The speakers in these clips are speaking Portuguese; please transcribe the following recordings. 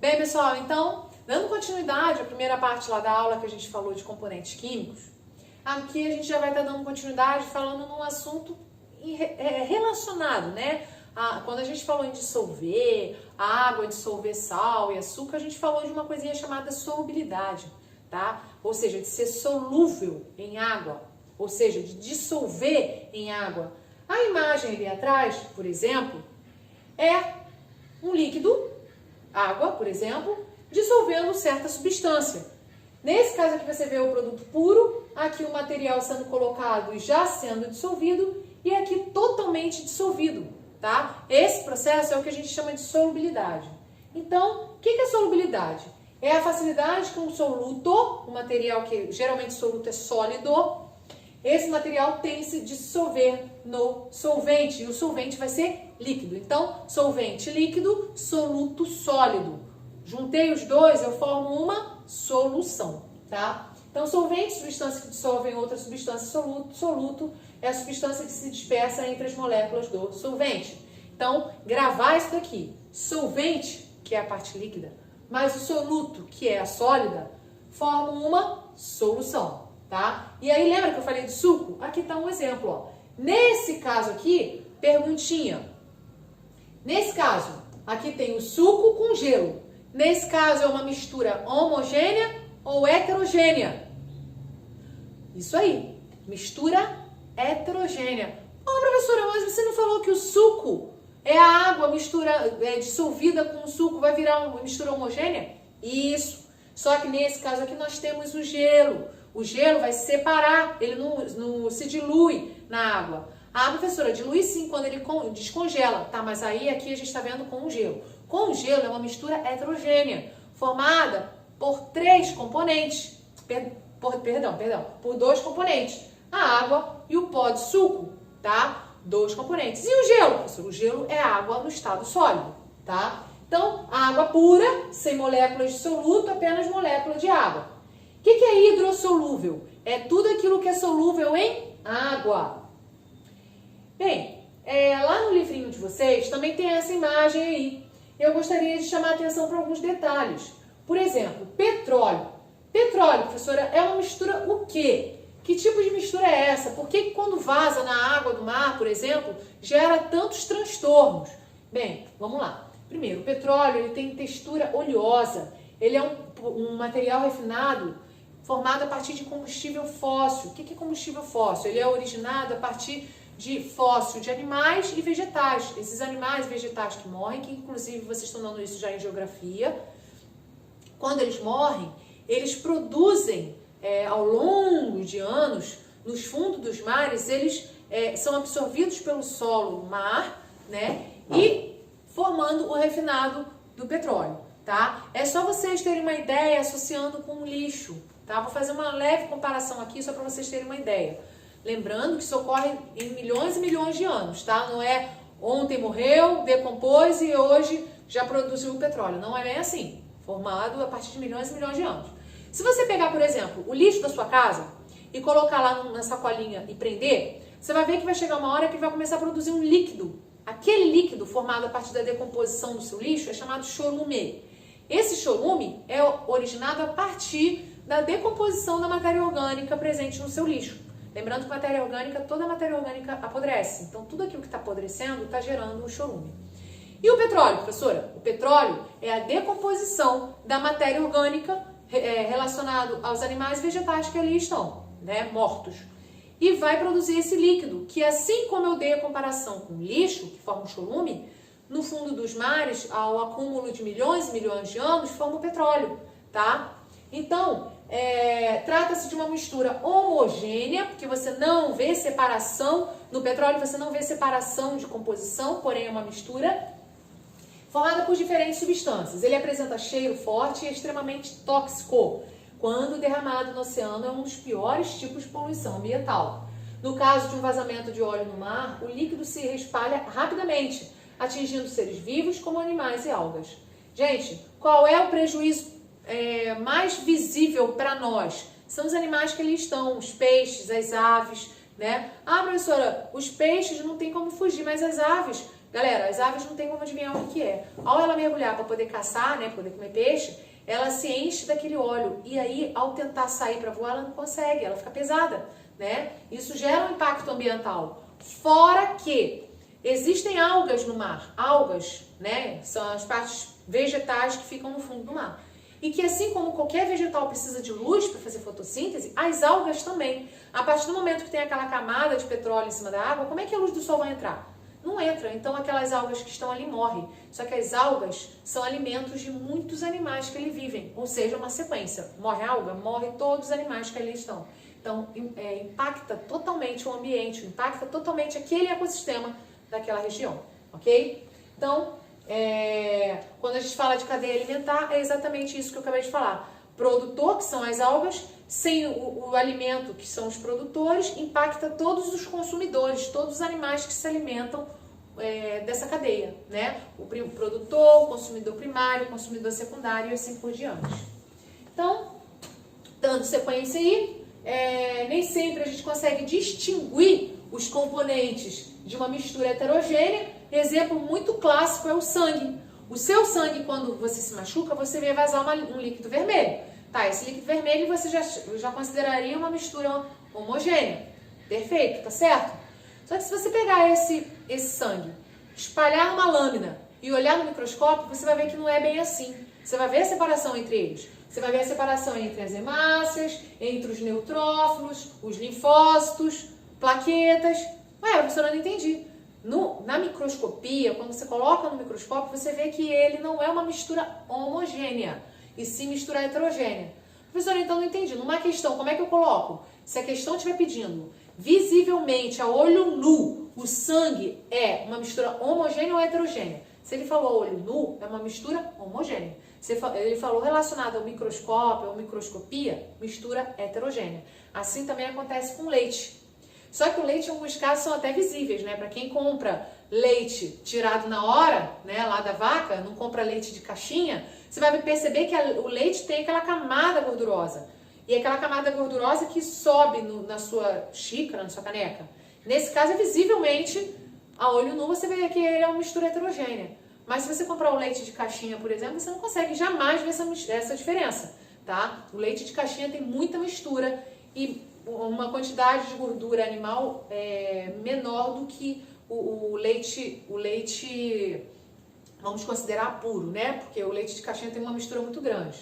Bem, pessoal, então, dando continuidade à primeira parte lá da aula que a gente falou de componentes químicos, aqui a gente já vai estar dando continuidade falando num assunto relacionado, né? Quando a gente falou em dissolver água, dissolver sal e açúcar, a gente falou de uma coisinha chamada solubilidade, tá? Ou seja, de ser solúvel em água, ou seja, de dissolver em água. A imagem ali atrás, por exemplo, é um líquido, água, por exemplo, dissolvendo certa substância. Nesse caso aqui você vê o produto puro, aqui o material sendo colocado e já sendo dissolvido, e aqui totalmente dissolvido, tá? Esse processo é o que a gente chama de solubilidade. Então, o que é solubilidade? É a facilidade com o soluto, o material que geralmente soluto é sólido, esse material tem que se dissolver no solvente, e o solvente vai ser líquido. Então, solvente líquido, soluto sólido. Juntei os dois, eu formo uma solução, tá? Então, solvente, substância que dissolve em outra substância, soluto é a substância que se dispersa entre as moléculas do solvente. Então, gravar isso daqui. Solvente, que é a parte líquida, mais o soluto, que é a sólida, formam uma solução, tá? E aí, lembra que eu falei de suco? Aqui está um exemplo, ó. Nesse caso aqui, perguntinha. Nesse caso, aqui tem o suco com gelo. Nesse caso, é uma mistura homogênea ou heterogênea? Isso aí, mistura heterogênea. Ô, professora, mas você não falou que o suco é a água dissolvida com o suco, vai virar uma mistura homogênea? Isso. Só que nesse caso aqui nós temos o gelo. O gelo vai separar, ele não se dilui na água. Ah, professora, dilui sim quando ele descongela, tá? Mas aí aqui a gente está vendo com o gelo. Com o gelo é uma mistura heterogênea, formada por três componentes. Por dois componentes. A água e o pó de suco, tá? Dois componentes. E o gelo, professor? O gelo é água no estado sólido, tá? Então, a água pura, sem moléculas de soluto, apenas molécula de água. O que é hidrossolúvel? É tudo aquilo que é solúvel em água. Bem, lá no livrinho de vocês também tem essa imagem aí. Eu gostaria de chamar a atenção para alguns detalhes. Por exemplo, petróleo. Petróleo, professora, é uma mistura o quê? Que tipo de mistura é essa? Por que quando vaza na água do mar, por exemplo, gera tantos transtornos? Bem, vamos lá. Primeiro, o petróleo ele tem textura oleosa. Ele é um material refinado formado a partir de combustível fóssil. O que é combustível fóssil? Ele é originado a partir de fóssil de animais e vegetais. Esses animais e vegetais que morrem, que inclusive vocês estão dando isso já em geografia, quando eles morrem, eles produzem ao longo de anos, nos fundos dos mares, eles são absorvidos pelo solo, mar, né? E formando o refinado do petróleo, tá? É só vocês terem uma ideia associando com o lixo, tá? Vou fazer uma leve comparação aqui só para vocês terem uma ideia. Lembrando que isso ocorre em milhões e milhões de anos, tá? Não é ontem morreu, decompôs e hoje já produziu o petróleo. Não é bem assim. Formado a partir de milhões e milhões de anos. Se você pegar, por exemplo, o lixo da sua casa e colocar lá na sacolinha e prender, você vai ver que vai chegar uma hora que vai começar a produzir um líquido. Aquele líquido formado a partir da decomposição do seu lixo é chamado chorume. Esse chorume é originado a partir da decomposição da matéria orgânica presente no seu lixo. Lembrando que matéria orgânica, toda matéria orgânica apodrece. Então, tudo aquilo que está apodrecendo está gerando o chorume. E o petróleo, professora? O petróleo é a decomposição da matéria orgânica relacionado aos animais e vegetais que ali estão, né, mortos. E vai produzir esse líquido, que assim como eu dei a comparação com o lixo, que forma um chorume, no fundo dos mares, ao acúmulo de milhões e milhões de anos, forma o petróleo, tá? Então, trata-se de uma mistura homogênea, porque você não vê separação, no petróleo você não vê separação de composição, porém é uma mistura formada por diferentes substâncias. Ele apresenta cheiro forte e é extremamente tóxico. Quando derramado no oceano, é um dos piores tipos de poluição ambiental. No caso de um vazamento de óleo no mar, o líquido se espalha rapidamente, atingindo seres vivos como animais e algas. Gente, qual é o prejuízo mais visível para nós? São os animais que ali estão, os peixes, as aves, né? Ah, professora, os peixes não tem como fugir, mas as aves Galera, as aves não tem como adivinhar o que é. Ao ela mergulhar para poder caçar, né, poder comer peixe, ela se enche daquele óleo. E aí, ao tentar sair para voar, ela não consegue, ela fica pesada, né? Isso gera um impacto ambiental. Fora que existem algas no mar. Algas, né, são as partes vegetais que ficam no fundo do mar. E que assim como qualquer vegetal precisa de luz para fazer fotossíntese, as algas também. A partir do momento que tem aquela camada de petróleo em cima da água, como é que a luz do sol vai entrar? Não entra, então aquelas algas que estão ali morrem. Só que as algas são alimentos de muitos animais que ali vivem, ou seja, uma sequência. Morre a alga, morre todos os animais que ali estão. Então, impacta totalmente o ambiente, impacta totalmente aquele ecossistema daquela região, ok? Então, quando a gente fala de cadeia alimentar, é exatamente isso que eu acabei de falar. Produtor, que são as algas, sem o alimento, que são os produtores, impacta todos os consumidores, todos os animais que se alimentam dessa cadeia, né? O produtor, o consumidor primário, o consumidor secundário e assim por diante. Então, dando sequência aí, nem sempre a gente consegue distinguir os componentes de uma mistura heterogênea. Exemplo muito clássico é o sangue. O seu sangue, quando você se machuca, você vê vazar um líquido vermelho. Tá, esse líquido vermelho você já consideraria uma mistura homogênea. Perfeito, tá certo? Só que se você pegar esse sangue, espalhar numa lâmina e olhar no microscópio, você vai ver que não é bem assim. Você vai ver a separação entre eles. Você vai ver a separação entre as hemácias, entre os neutrófilos, os linfócitos, plaquetas. Ué, professora, eu não entendi. Na microscopia, quando você coloca no microscópio, você vê que ele não é uma mistura homogênea, e sim mistura heterogênea. Professora, então não entendi. Numa questão, como é que eu coloco? Se a questão estiver pedindo visivelmente, a olho nu, o sangue é uma mistura homogênea ou heterogênea? Se ele falou a olho nu, é uma mistura homogênea. Se ele falou relacionado ao microscópio ou microscopia, mistura heterogênea. Assim também acontece com leite. Só que o leite, em alguns casos, são até visíveis, né? Para quem compra leite tirado na hora, né, lá da vaca, não compra leite de caixinha, você vai perceber que o leite tem aquela camada gordurosa. E aquela camada gordurosa que sobe na sua xícara, na sua caneca. Nesse caso, visivelmente, a olho nu, você vê que ele é uma mistura heterogênea. Mas se você comprar o leite de caixinha, por exemplo, você não consegue jamais ver essa diferença, tá? O leite de caixinha tem muita mistura e uma quantidade de gordura animal menor do que o leite, vamos considerar puro, né? Porque o leite de caixinha tem uma mistura muito grande.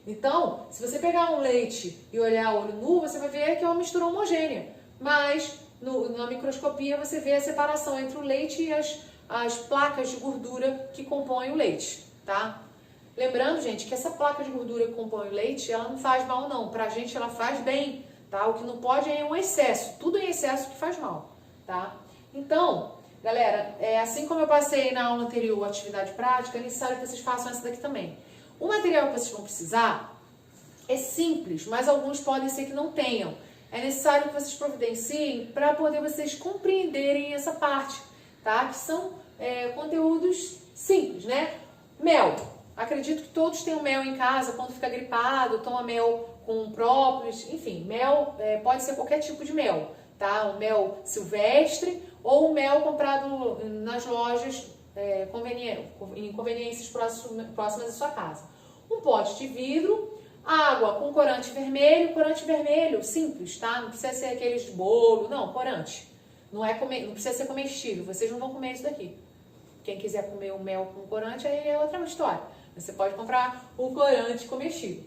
Então, se você pegar um leite e olhar a olho nu, você vai ver que é uma mistura homogênea. Mas na microscopia você vê a separação entre o leite e as placas de gordura que compõem o leite, tá? Lembrando, gente, que essa placa de gordura que compõe o leite, ela não faz mal não. Pra gente ela faz bem, tá? O que não pode é um excesso. Tudo em excesso que faz mal, tá? Então, galera, assim como eu passei na aula anterior a atividade prática, é necessário que vocês façam essa daqui também. O material que vocês vão precisar é simples, mas alguns podem ser que não tenham. É necessário que vocês providenciem para poder vocês compreenderem essa parte, tá? Que são conteúdos simples, né? Mel. Acredito que todos tenham mel em casa, quando fica gripado, toma mel com próprios, enfim, mel pode ser qualquer tipo de mel, tá? O mel silvestre ou o mel comprado nas lojas em conveniências próximas da sua casa. Um pote de vidro, água com corante vermelho simples, tá? Não precisa ser aqueles de bolo, não, corante. Não precisa ser comestível, vocês não vão comer isso daqui. Quem quiser comer o mel com corante, aí é outra história. Você pode comprar o corante comestível.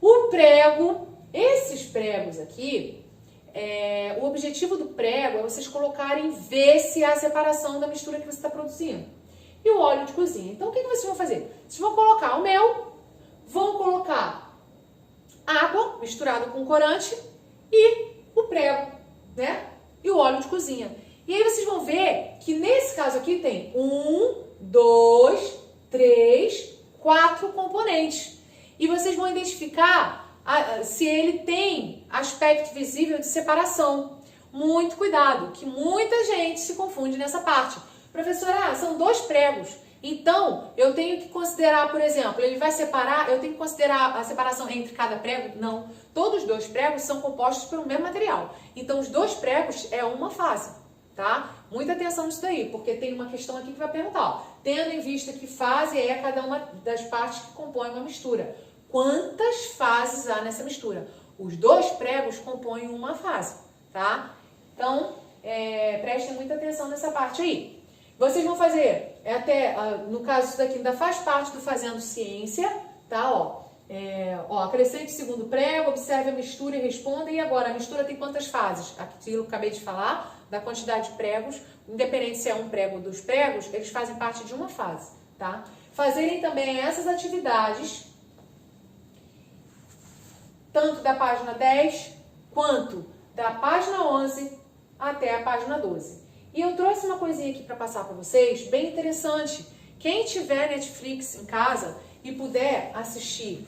O prego, esses pregos aqui, o objetivo do prego é vocês colocarem, ver se há separação da mistura que você está produzindo. E o óleo de cozinha. Então, o que vocês vão fazer? Vocês vão colocar o mel, vão colocar água misturada com corante e o prego, né? E o óleo de cozinha. E aí vocês vão ver que nesse caso aqui tem 1, 2, 3, 4 componentes. E vocês vão identificar se ele tem aspecto visível de separação. Muito cuidado, que muita gente se confunde nessa parte. Professora, são 2 pregos. Então, eu tenho que considerar, por exemplo, ele vai separar, eu tenho que considerar a separação entre cada prego? Não. Todos os 2 pregos são compostos pelo mesmo material. Então, os 2 pregos é uma fase, tá? Muita atenção nisso daí, porque tem uma questão aqui que vai perguntar, ó, tendo em vista que fase é cada uma das partes que compõem uma mistura. Quantas fases há nessa mistura? Os 2 pregos compõem uma fase, tá? Então, prestem muita atenção nessa parte aí. Vocês vão fazer, no caso isso daqui ainda faz parte do Fazendo Ciência, tá? Acrescente o segundo prego, observe a mistura e responda. E agora, a mistura tem quantas fases? Aquilo que acabei de falar, da quantidade de pregos, independente se é um prego ou 2 pregos, eles fazem parte de uma fase, tá? Fazerem também essas atividades, tanto da página 10, quanto da página 11 até a página 12. E eu trouxe uma coisinha aqui para passar para vocês, bem interessante. Quem tiver Netflix em casa e puder assistir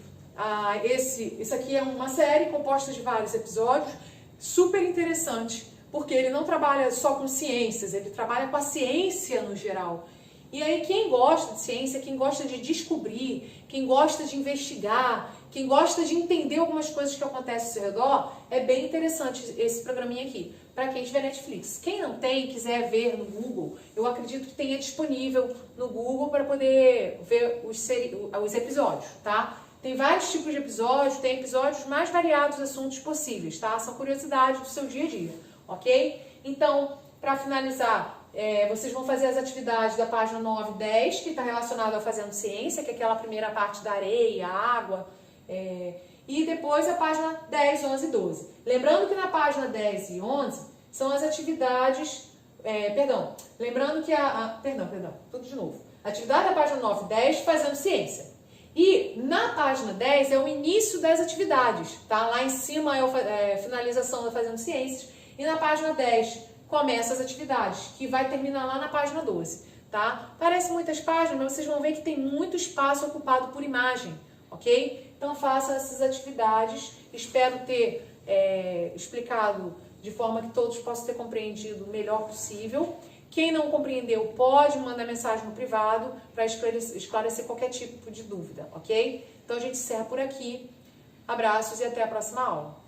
isso aqui é uma série composta de vários episódios, super interessante, porque ele não trabalha só com ciências, ele trabalha com a ciência no geral. E aí quem gosta de ciência, quem gosta de descobrir, quem gosta de investigar, quem gosta de entender algumas coisas que acontecem ao seu redor, é bem interessante esse programinha aqui, para quem tiver Netflix. Quem não tem, quiser ver no Google, eu acredito que tenha disponível no Google para poder ver os episódios, tá? Tem vários tipos de episódios, tem episódios mais variados assuntos possíveis, tá? São curiosidades do seu dia a dia, ok? Então, para finalizar, vocês vão fazer as atividades da página 9 e 10, que está relacionado ao Fazendo Ciência, que é aquela primeira parte da areia, água, e depois a página 10, 11 e 12. Lembrando que na página 10 e 11 são as atividades, lembrando que tudo de novo. Atividade da página 9 e 10, Fazendo Ciência. E na página 10 é o início das atividades, tá? Lá em cima é a finalização da Fazendo Ciências, e na página 10 começa as atividades, que vai terminar lá na página 12, tá? Parece muitas páginas, mas vocês vão ver que tem muito espaço ocupado por imagem, ok? Então faça essas atividades, espero ter explicado de forma que todos possam ter compreendido o melhor possível. Quem não compreendeu pode mandar mensagem no privado para esclarecer qualquer tipo de dúvida, ok? Então a gente encerra por aqui. Abraços e até a próxima aula.